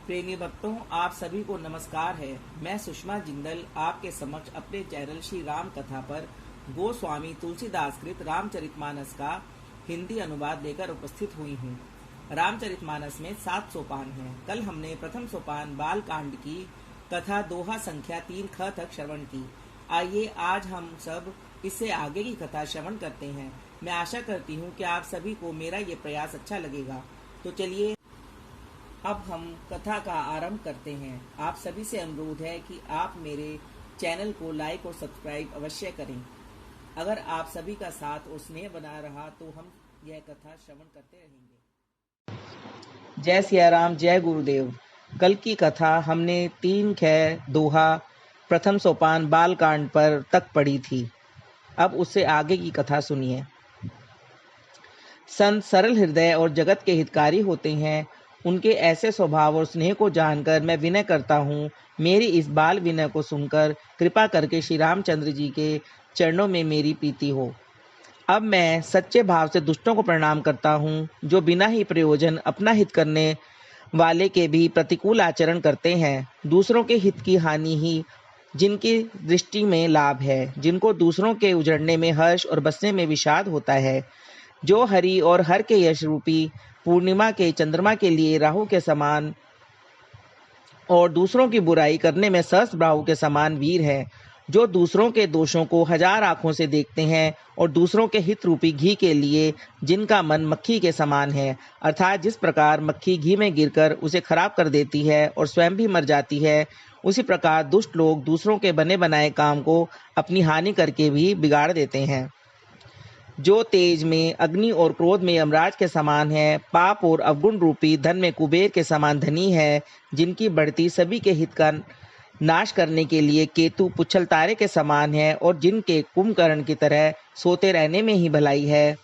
प्रेमी भक्तों, आप सभी को नमस्कार है। मैं सुषमा जिंदल आपके समक्ष अपने चैनल श्री राम कथा पर गोस्वामी तुलसीदास कृत रामचरितमानस का हिंदी अनुवाद लेकर उपस्थित हुई हूँ। रामचरितमानस में 7 सोपान हैं। कल हमने प्रथम सोपान बाल कांड की कथा दोहा संख्या 3 ख तक श्रवण की। आइए आज हम सब इससे आगे की कथा श्रवण करते हैं। मैं आशा करती हूँ कि आप सभी को मेरा ये प्रयास अच्छा लगेगा। तो चलिए अब हम कथा का आरंभ करते हैं। आप सभी से अनुरोध है कि आप मेरे चैनल को लाइक और सब्सक्राइब अवश्य करें। अगर आप सभी का साथ और स्नेह बना रहा तो हम यह कथा श्रवण करते रहेंगे। जय सिया राम, जय गुरुदेव। कल की कथा हमने 3 ख दोहा प्रथम सोपान बाल कांड पर तक पढ़ी थी। अब उससे आगे की कथा सुनिए। संत सरल हृदय और जगत के हितकारी होते हैं। उनके ऐसे स्वभाव और स्नेह को जानकर मैं विनय करता हूँ। मेरी इस बाल विनय को सुनकर कृपा करके श्री रामचंद्र जी के चरणों में मेरी प्रीति हो। अब मैं सच्चे भाव से दुष्टों को प्रणाम करता हूँ, जो बिना ही प्रयोजन अपना हित करने वाले के भी प्रतिकूल आचरण करते हैं। दूसरों के हित की हानि ही जिनकी दृष्टि में लाभ है, जिनको दूसरों के उजड़ने में हर्ष और बसने में विषाद होता है, जो हरि और हर के यश रूपी पूर्णिमा के चंद्रमा के लिए राहु के समान और दूसरों की बुराई करने में सहस्त्र राहु के समान वीर है, जो दूसरों के दोषों को 1000 आंखों से देखते हैं और दूसरों के हित रूपी घी के लिए जिनका मन मक्खी के समान है, अर्थात जिस प्रकार मक्खी घी में गिरकर उसे खराब कर देती है और स्वयं भी मर जाती है, उसी प्रकार दुष्ट लोग दूसरों के बने बनाए काम को अपनी हानि करके भी बिगाड़ देते हैं। जो तेज में अग्नि और क्रोध में यमराज के समान है, पाप और अवगुण रूपी धन में कुबेर के समान धनी है, जिनकी बढ़ती सभी के हित का नाश करने के लिए केतु पुच्छल तारे के समान है और जिनके कुंभकर्ण की तरह सोते रहने में ही भलाई है।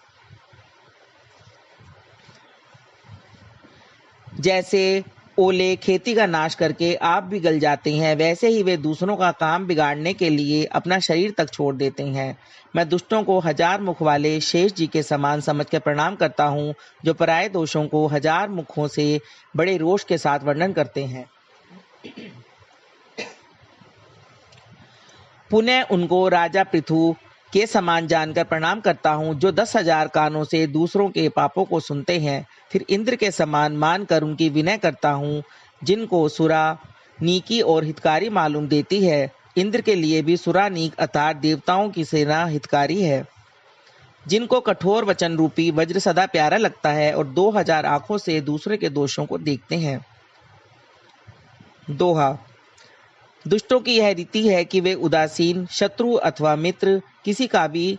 जैसे ओले खेती का नाश करके आप भी गल जाते हैं, वैसे ही वे दूसरों का काम बिगाड़ने के लिए अपना शरीर तक छोड़ देते हैं। मैं दुष्टों को 1000 मुख वाले शेष जी के समान समझ कर प्रणाम करता हूँ, जो पराये दोषों को 1000 मुखों से बड़े रोष के साथ वर्णन करते हैं। पुनः उनको राजा पृथु के समान जानकर प्रणाम करता हूँ, जो 10,000 कानों से दूसरों के पापों को सुनते हैं। फिर इंद्र के समान मानकर उनकी विनय करता हूँ, जिनको सुरा नीकी और हितकारी मालूम देती है। इंद्र के लिए भी सुरा नीक अर्थात देवताओं की सेना हितकारी है, जिनको कठोर वचन रूपी वज्र सदा प्यारा लगता है और 2000 आंखों से दूसरे के दोषों को देखते हैं। दोहा। दुष्टों की यह रीति है कि वे उदासीन शत्रु अथवा मित्र किसी का भी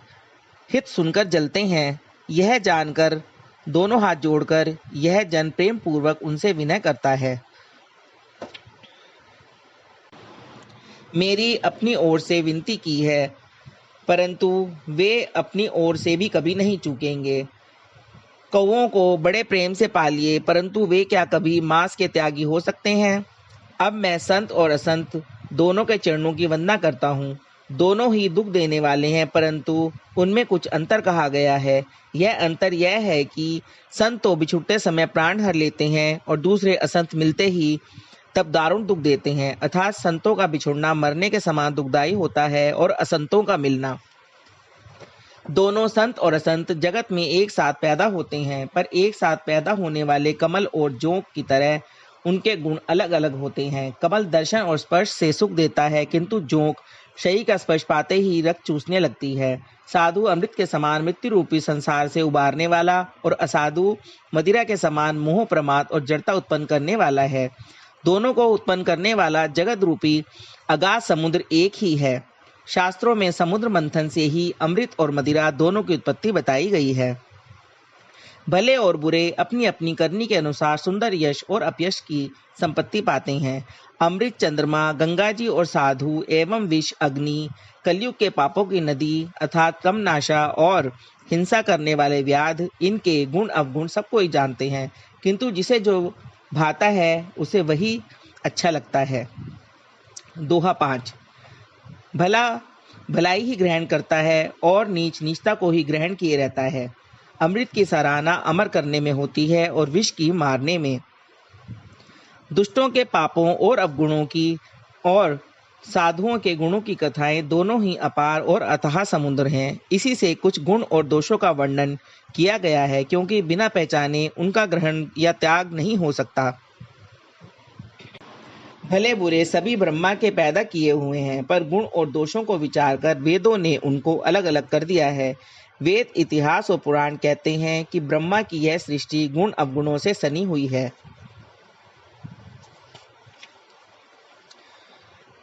हित सुनकर जलते हैं। यह जानकर दोनों हाथ जोड़कर यह जन प्रेम पूर्वक उनसे विनय करता है। मेरी अपनी ओर से विनती की है, परंतु वे अपनी ओर से भी कभी नहीं चूकेंगे। कौओं को बड़े प्रेम से पालिए, परंतु वे क्या कभी मांस के त्यागी हो सकते हैं। अब मैं संत और असंत दोनों के चरणों की वंदना करता हूँ। दोनों ही दुख देने वाले हैं, परंतु उनमें कुछ अंतर कहा गया है। यह अंतर यह है कि संत तो बिछुड़ते समय प्राण हर लेते हैं और दूसरे असंत मिलते ही तब दारुण दुख देते हैं। अर्थात संतों का बिछुड़ना मरने के समान दुखदायी होता है और असंतों का मिलना। दोनों संत और असंत जगत में एक साथ पैदा होते हैं, पर एक साथ पैदा होने वाले कमल और जोंक की तरह उनके गुण अलग अलग होते हैं। कमल दर्शन और स्पर्श से सुख देता है, किंतु जोंक शरीर का स्पर्श पाते ही रक्त चूसने लगती है। साधु अमृत के समान मृत्यु रूपी संसार से उबारने वाला और असाधु मदिरा के समान मोह प्रमाद और जड़ता उत्पन्न करने वाला है। दोनों को उत्पन्न करने वाला जगत रूपी अगाध समुद्र एक ही है। शास्त्रों में समुद्र मंथन से ही अमृत और मदिरा दोनों की उत्पत्ति बताई गई है। भले और बुरे अपनी अपनी करनी के अनुसार सुंदर यश और अपयश की संपत्ति पाते हैं। अमृत चंद्रमा, गंगा जी और साधु एवं विष अग्नि, कलयुग के पापों की नदी अर्थात कमनाशा और हिंसा करने वाले व्याध, इनके गुण अवगुण सब कोई जानते हैं, किंतु जिसे जो भाता है उसे वही अच्छा लगता है। दोहा 5। भला भलाई ही ग्रहण करता है और नीच नीचता को ही ग्रहण किए रहता है। अमृत की सराहना अमर करने में होती है और विष की मारने में। दुष्टों के पापों और अवगुणों की और साधुओं के गुणों की कथाएं दोनों ही अपार और अथाह समुद्र हैं। इसी से कुछ गुण और दोषों का वर्णन किया गया है, क्योंकि बिना पहचाने उनका ग्रहण या त्याग नहीं हो सकता। भले बुरे सभी ब्रह्मा के पैदा किए हुए हैं, पर गुण और दोषों को विचार कर वेदों ने उनको अलग अलग कर दिया है। वेद, इतिहास और पुराण कहते हैं कि ब्रह्मा की यह सृष्टि गुण अवगुणों से सनी हुई है।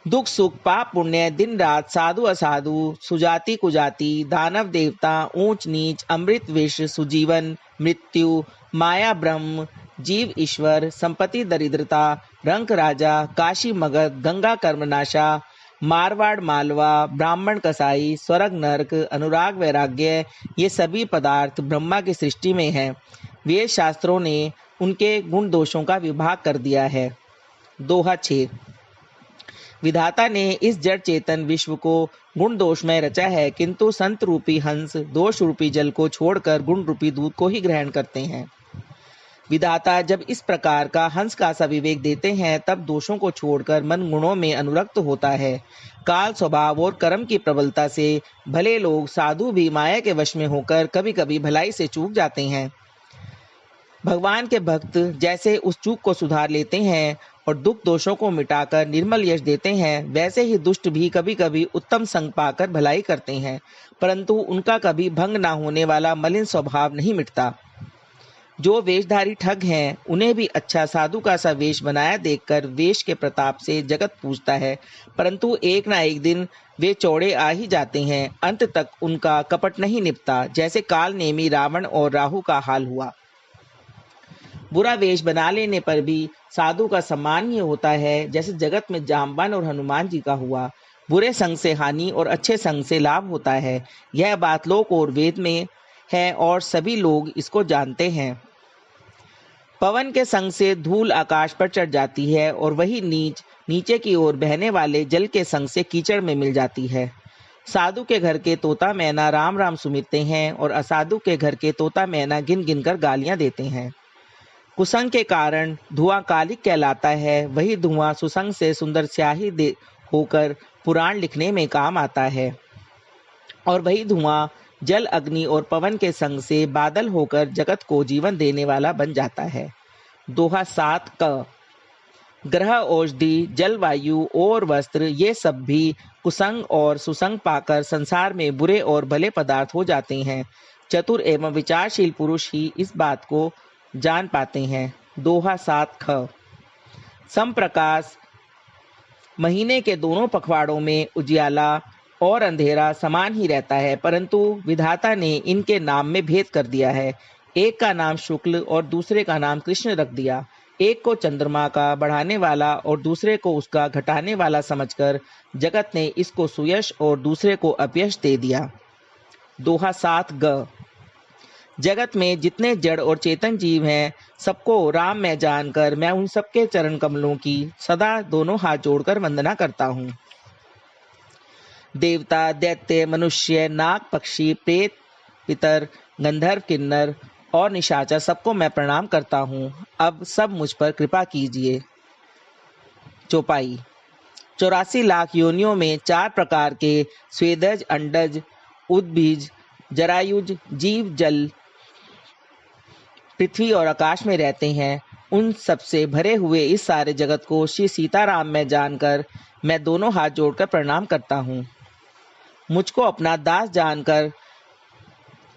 दुख सुख, पाप पुण्य, दिन रात, साधु असाधु, सुजाति कुजाति, दानव देवता, ऊंच नीच, अमृत विष, सुजीवन मृत्यु, माया ब्रह्म, जीव ईश्वर, संपत्ति दरिद्रता, रंक राजा, काशी मगध, गंगा कर्मनाशा, मारवाड़ मालवा, ब्राह्मण कसाई, स्वर्ग नरक, अनुराग वैराग्य, ये सभी पदार्थ ब्रह्मा की सृष्टि में हैं। वेद शास्त्रों ने उनके गुण दोषों का विभाग कर दिया है। दोहा 6। विधाता ने इस जड़ चेतन विश्व को गुण दोष में रचा है, किंतु संत रूपी हंस दोष रूपी जल को छोड़कर गुण रूपी दूध को ही ग्रहण करते हैं। विधाता जब इस प्रकार का हंस का सा विवेक देते हैं, तब दोषों को छोड़कर मन गुणों में अनुरक्त होता है। काल, स्वभाव और कर्म की प्रबलता से भले लोग साधु भी माया के वश में होकर कभी कभी भलाई से चूक जाते हैं। भगवान के भक्त जैसे उस चूक को सुधार लेते हैं और दुख दोषों को मिटाकर निर्मल यश देते हैं, वैसे ही दुष्ट भी कभी कभी उत्तम संग पाकर भलाई करते हैं, परंतु उनका कभी भंग ना होने वाला मलिन स्वभाव नहीं मिटता। जो वेशधारी ठग हैं, उन्हें भी अच्छा साधु का सा वेश बनाया देखकर वेश के प्रताप से जगत पूजता है, परंतु एक ना एक दिन वे चौड़े आ ही जाते हैं। अंत तक उनका कपट नहीं निपटा, जैसे काल नेमी रावण और राहु का हाल हुआ। बुरा वेश बना लेने पर भी साधु का सम्मान ही होता है, जैसे जगत में जामवान और हनुमान जी का हुआ। बुरे संग से हानि और अच्छे संग से लाभ होता है। यह बात लोक और वेद में है और सभी लोग इसको जानते हैं। पवन के संग से धूल आकाश पर चढ़ जाती है और वही नीचे की ओर बहने वाले जल के संग से कीचड़ में मिल जाती है। साधु के घर के तोता मैना राम राम सुमिरते हैं और असाधु के घर के तोता मैना गिन गिन कर गालियां देते हैं। कुसंग के कारण धुआं कालिक कहलाता है, वही धुआं सुसंग से सुंदर स्याही होकर पुराण लिखने में काम आता है, और वही धुआं जल, अग्नि और पवन के संग से बादल होकर जगत को जीवन देने वाला बन जाता है। दोहा 7 क। ग्रह, औषधि, जलवायु और वस्त्र, ये सब भी कुसंग और सुसंग पाकर संसार में बुरे और भले पदार्थ हो जाते हैं। चतुर एवं विचारशील पुरुष ही इस बात को जान पाते हैं। दोहा 7 ख। समप्रकाश, महीने के दोनों पखवाड़ों में उजियाला और अंधेरा समान ही रहता है, परंतु विधाता ने इनके नाम में भेद कर दिया है। एक का नाम शुक्ल और दूसरे का नाम कृष्ण रख दिया। एक को चंद्रमा का बढ़ाने वाला और दूसरे को उसका घटाने वाला समझकर जगत ने इसको सुयश और दूसरे को अपयश दे दिया। दोहा 7 ग। जगत में जितने जड़ और चेतन जीव हैं, सबको राम में जानकर मैं उन सबके चरण कमलों की सदा दोनों हाथ जोड़कर वंदना करता हूँ। देवता, दैत्य, मनुष्य, नाग, पक्षी, प्रेत, पितर, गंधर्व, किन्नर और निशाचर, सबको मैं प्रणाम करता हूँ। अब सब मुझ पर कृपा कीजिए। चौपाई। 84 लाख योनियों में 4 प्रकार के स्वेदज, अंडज, उद्भिज, जरायुज जीव जल, पृथ्वी और आकाश में रहते हैं। उन सबसे भरे हुए इस सारे जगत को श्री सीताराम में जानकर मैं दोनों हाथ जोड़कर प्रणाम करता हूँ। मुझको अपना दास जानकर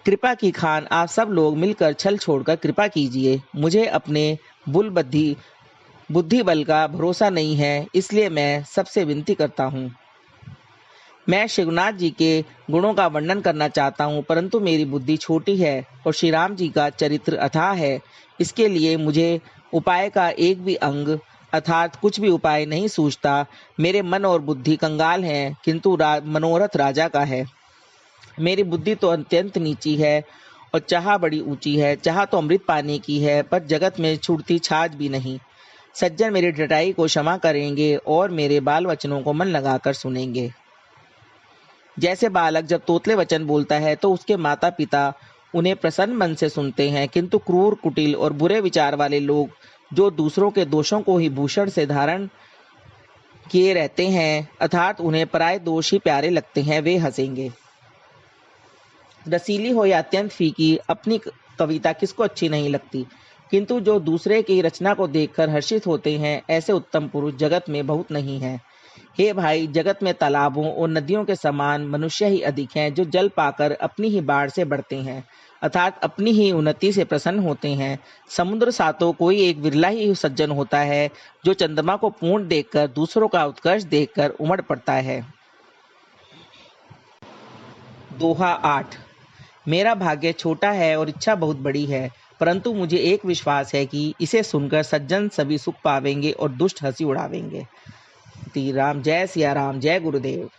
कृपा की खान आप सब लोग मिलकर छल छोड़कर कृपा कीजिए। मुझे अपने बुद्धि बल का भरोसा नहीं है, इसलिए मैं सबसे विनती करता हूँ। मैं शिवनाथ जी के गुणों का वर्णन करना चाहता हूँ, परंतु मेरी बुद्धि छोटी है और श्री राम जी का चरित्र अथाह है। इसके लिए मुझे उपाय का एक भी अंग अर्थात कुछ भी उपाय नहीं सूझता। मेरे मन और बुद्धि कंगाल हैं, किंतु मनोरथ राजा का है। मेरी बुद्धि तो अत्यंत नीची है और चाह बड़ी ऊंची है। चाह तो अमृत पाने की है, पर जगत में छूटती छाछ भी नहीं। सज्जन मेरी डटाई को क्षमा करेंगे और मेरे बाल वचनों को मन लगाकर सुनेंगे। जैसे बालक जब तोतले वचन बोलता है तो उसके माता पिता उन्हें प्रसन्न मन से सुनते हैं, किंतु क्रूर, कुटिल और बुरे विचार वाले लोग जो दूसरों के दोषों को ही भूषण से धारण किए रहते हैं, अर्थात उन्हें पराये दोष ही प्यारे लगते हैं, वे हंसेंगे। रसीली हो या अत्यंत फीकी, अपनी कविता किसको अच्छी नहीं लगती, किंतु जो दूसरे की रचना को देखकर हर्षित होते हैं, ऐसे उत्तम पुरुष जगत में बहुत नहीं हैं। हे भाई, जगत में तालाबों और नदियों के समान मनुष्य ही अधिक हैं, जो जल पाकर अपनी ही बाढ़ से बढ़ते हैं, अर्थात अपनी ही उन्नति से प्रसन्न होते हैं। समुद्र सा तो कोई एक विरला ही सज्जन होता है, जो चंद्रमा को पूर्ण देखकर, दूसरों का उत्कर्ष देखकर उमड़ पड़ता है। दोहा 8। मेरा भाग्य छोटा है और इच्छा बहुत बड़ी है, परंतु मुझे एक विश्वास है कि इसे सुनकर सज्जन सभी सुख पावेंगे और दुष्ट हंसी उड़ावेंगे। श्री राम। जय सिया राम। जय गुरुदेव।